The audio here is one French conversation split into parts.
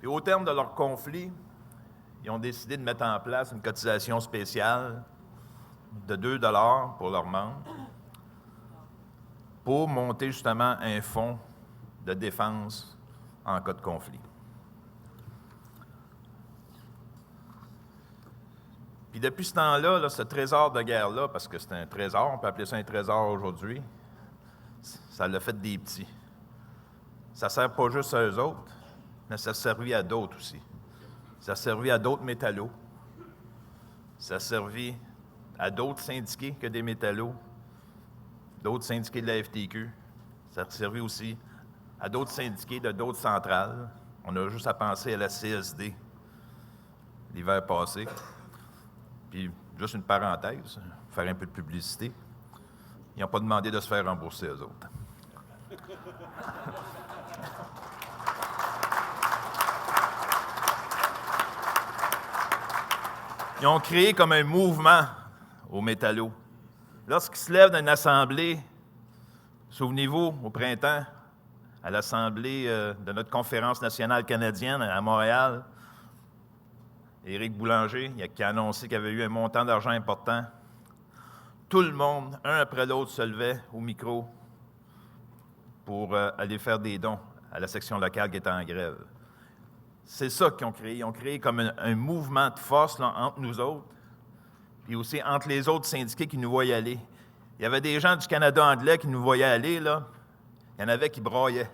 Puis au terme de leur conflit, ils ont décidé de mettre en place une cotisation spéciale de 2 $ pour leurs membres pour monter justement un fonds de défense en cas de conflit. Puis depuis ce temps-là, ce trésor de guerre-là, parce que c'est un trésor, on peut appeler ça un trésor aujourd'hui, ça l'a fait des petits. Ça ne sert pas juste à eux autres, mais ça a servi à d'autres aussi. Ça a servi à d'autres métallos. Ça a servi à d'autres syndiqués que des métallos, d'autres syndiqués de la FTQ. Ça a servi aussi à d'autres syndiqués de d'autres centrales. On a juste à penser à la CSD l'hiver passé. Puis, juste une parenthèse, faire un peu de publicité. Ils n'ont pas demandé de se faire rembourser, eux autres. Ils ont créé comme un mouvement aux métallos. Lorsqu'ils se lèvent d'une assemblée, souvenez-vous, au printemps, à l'assemblée de notre conférence nationale canadienne à Montréal, Éric Boulanger, qui a annoncé qu'il y avait eu un montant d'argent important. Tout le monde, un après l'autre, se levait au micro pour aller faire des dons à la section locale qui était en grève. C'est ça qu'ils ont créé. Ils ont créé comme un mouvement de force là, entre nous autres, puis aussi entre les autres syndiqués qui nous voyaient aller. Il y avait des gens du Canada anglais qui nous voyaient aller, là. Il y en avait qui braillaient.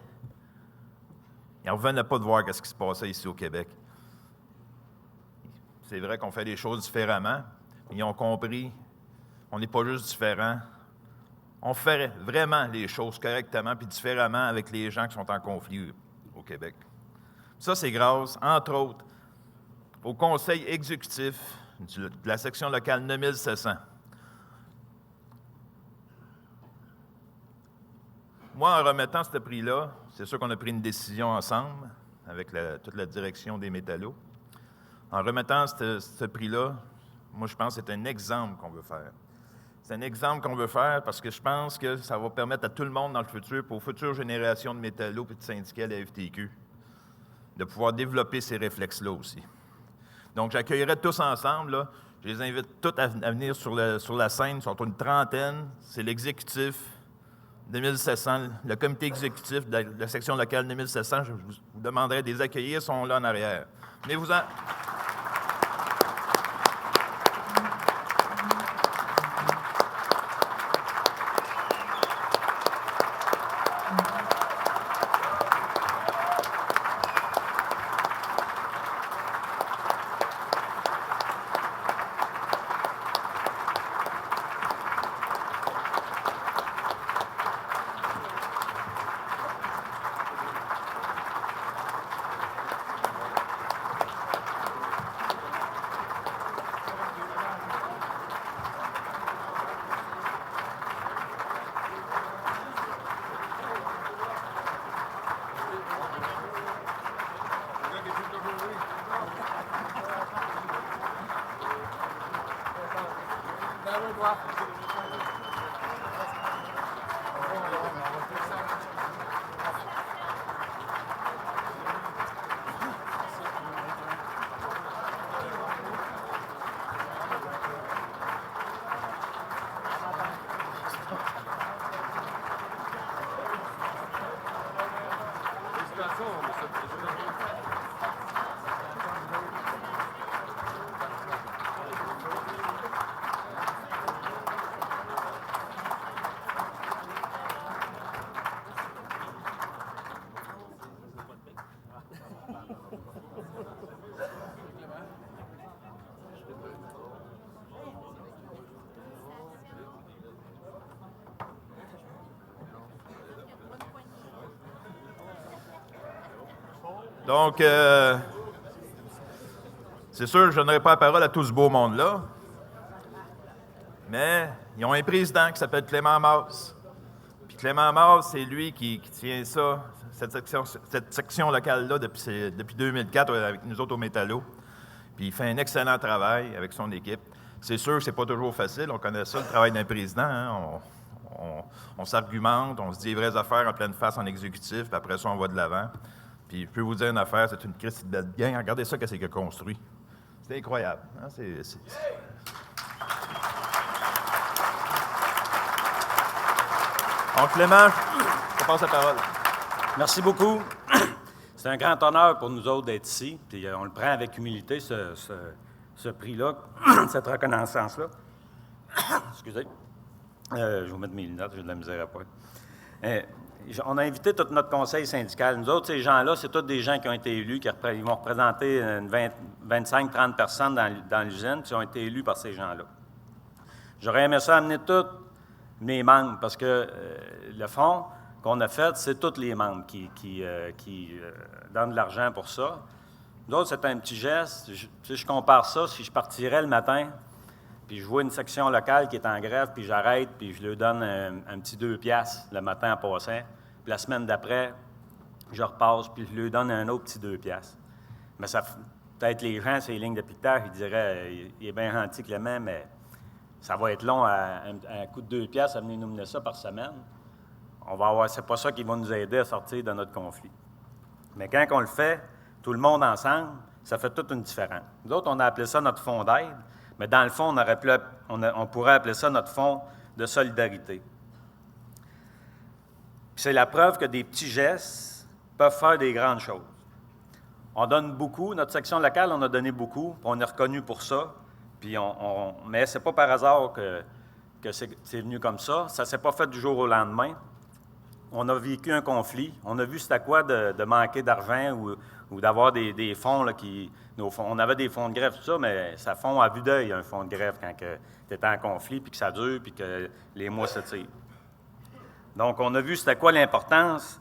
Ils ne revenaient pas de voir ce qui se passait ici au Québec. C'est vrai qu'on fait les choses différemment, mais ils ont compris, on n'est pas juste différents. On fait vraiment les choses correctement puis différemment avec les gens qui sont en conflit au Québec. Ça, c'est grâce, entre autres, au conseil exécutif de la section locale 9700. Moi, en remettant ce prix-là, c'est sûr qu'on a pris une décision ensemble avec toute la direction des métallos. En remettant ce prix-là, moi, je pense que c'est un exemple qu'on veut faire. C'est un exemple qu'on veut faire parce que je pense que ça va permettre à tout le monde dans le futur, pour aux futures générations de métallos et de syndiqués à la FTQ, de pouvoir développer ces réflexes-là aussi. Donc, j'accueillerai tous ensemble, là. Je les invite tous à venir sur la scène, ils sont une trentaine. C'est l'exécutif de 1700, le comité exécutif de la section locale de 1700. Je vous demanderai de les accueillir, ils sont là en arrière. Venez-vous-en. Donc, c'est sûr, je ne donnerai pas la parole à tout ce beau monde-là, mais ils ont un président qui s'appelle Clément Mars. Puis Clément Mars, c'est lui qui tient ça, cette section locale-là depuis 2004 avec nous autres au Métallo. Puis il fait un excellent travail avec son équipe. C'est sûr que ce n'est pas toujours facile, on connaît ça, le travail d'un président. Hein? On s'argumente, on se dit les vraies affaires en pleine face en exécutif, puis après ça, on va de l'avant. Puis je peux vous dire une affaire, c'est une Christie de belle gang. Regardez ça, qu'est-ce qu'il a construit. C'est incroyable. Hein? Donc, Clément, je te passe la parole. Merci beaucoup. C'est un grand honneur pour nous autres d'être ici. Puis on le prend avec humilité, ce prix-là, cette reconnaissance-là. Excusez. Je vais vous mettre mes lunettes, j'ai de la misère à poil. On a invité tout notre conseil syndical. Nous autres, ces gens-là, c'est tous des gens qui ont été élus, ils vont représenter 25-30 personnes dans l'usine, qui ont été élus par ces gens-là. J'aurais aimé ça amener tous mes membres, parce que le fonds qu'on a fait, c'est tous les membres qui donnent de l'argent pour ça. Nous autres, c'est un petit geste. Je compare ça, si je partirais le matin, puis je vois une section locale qui est en grève, puis j'arrête, puis je leur donne un petit 2 piastres le matin en passant. Puis la semaine d'après, je repasse, puis je leur donne un autre petit 2 piastres. Mais ça, peut-être les gens, sur les lignes de piquetage, ils diraient il est bien gentil, Clément, mais ça va être long à un coup de 2 piastres à venir nous mener ça par semaine. C'est pas ça qui va nous aider à sortir de notre conflit. Mais quand on le fait, tout le monde ensemble, ça fait toute une différence. Nous autres, on a appelé ça notre fonds d'aide. Mais dans le fond, on pourrait appeler ça notre fonds de solidarité. Puis c'est la preuve que des petits gestes peuvent faire des grandes choses. On donne beaucoup. Notre section locale, on a donné beaucoup. Puis on est reconnu pour ça. Puis mais ce n'est pas par hasard que c'est venu comme ça. Ça ne s'est pas fait du jour au lendemain. On a vécu un conflit. On a vu c'était quoi de manquer d'argent ou d'avoir des fonds là, on avait des fonds de grève, tout ça, mais ça fond à vue d'œil, un fonds de grève, quand tu es en conflit, puis que ça dure, puis que les mois se tirent. Donc, on a vu c'était quoi l'importance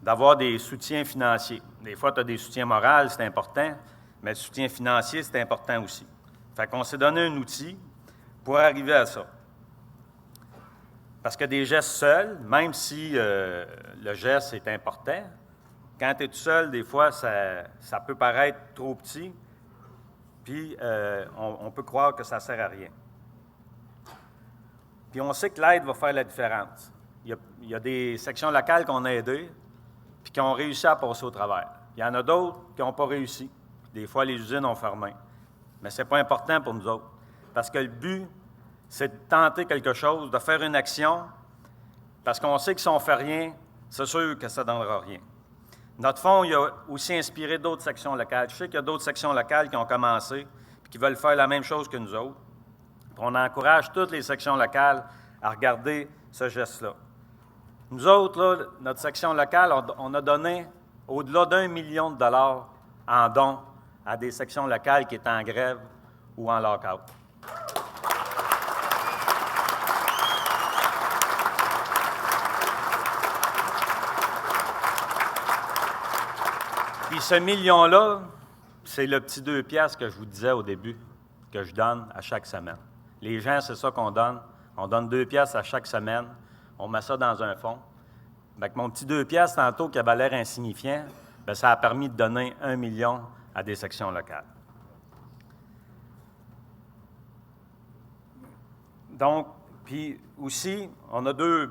d'avoir des soutiens financiers. Des fois, tu as des soutiens moraux, c'est important, mais le soutien financier, c'est important aussi. Fait qu'on s'est donné un outil pour arriver à ça. Parce que des gestes seuls, même si le geste est important, quand tu es tout seul, des fois, ça peut paraître trop petit, puis on peut croire que ça ne sert à rien. Puis on sait que l'aide va faire la différence. Il y a des sections locales qu'on a aidées, puis qui ont réussi à passer au travers. Il y en a d'autres qui n'ont pas réussi. Des fois, les usines ont fermé. Mais ce n'est pas important pour nous autres. Parce que le but, c'est de tenter quelque chose, de faire une action, parce qu'on sait que si on ne fait rien, c'est sûr que ça ne donnera rien. Notre fonds, il a aussi inspiré d'autres sections locales. Je sais qu'il y a d'autres sections locales qui ont commencé et qui veulent faire la même chose que nous autres. Puis on encourage toutes les sections locales à regarder ce geste-là. Nous autres, là, notre section locale, on a donné au-delà d'1 million de dollars en dons à des sections locales qui étaient en grève ou en lock-out. Puis ce million-là, c'est le petit 2 piastres que je vous disais au début, que je donne à chaque semaine. Les gens, c'est ça qu'on donne. On donne 2 piastres à chaque semaine. On met ça dans un fonds. Avec mon petit 2 piastres, tantôt, qui avait l'air insignifiant, bien, ça a permis de donner 1 million à des sections locales. Donc, puis aussi, on a deux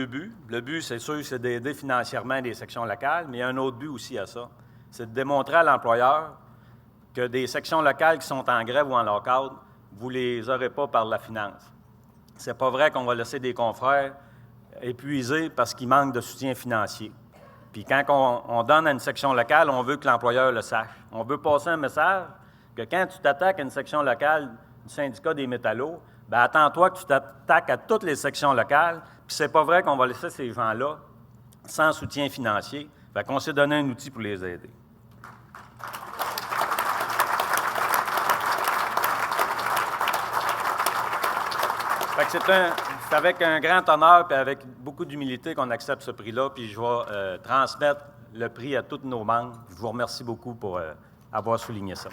buts. Le but, c'est sûr, c'est d'aider financièrement des sections locales, mais il y a un autre but aussi à ça. C'est de démontrer à l'employeur que des sections locales qui sont en grève ou en lock-out, vous ne les aurez pas par la finance. C'est pas vrai qu'on va laisser des confrères épuisés parce qu'ils manquent de soutien financier. Puis quand on donne à une section locale, on veut que l'employeur le sache. On veut passer un message que quand tu t'attaques à une section locale du syndicat des métallos, bien, attends-toi que tu t'attaques à toutes les sections locales, puis c'est pas vrai qu'on va laisser ces gens-là sans soutien financier. Fait qu'on s'est donné un outil pour les aider. Fait que c'est avec un grand honneur et avec beaucoup d'humilité qu'on accepte ce prix-là, puis je vais transmettre le prix à tous nos membres. Je vous remercie beaucoup pour avoir souligné ça.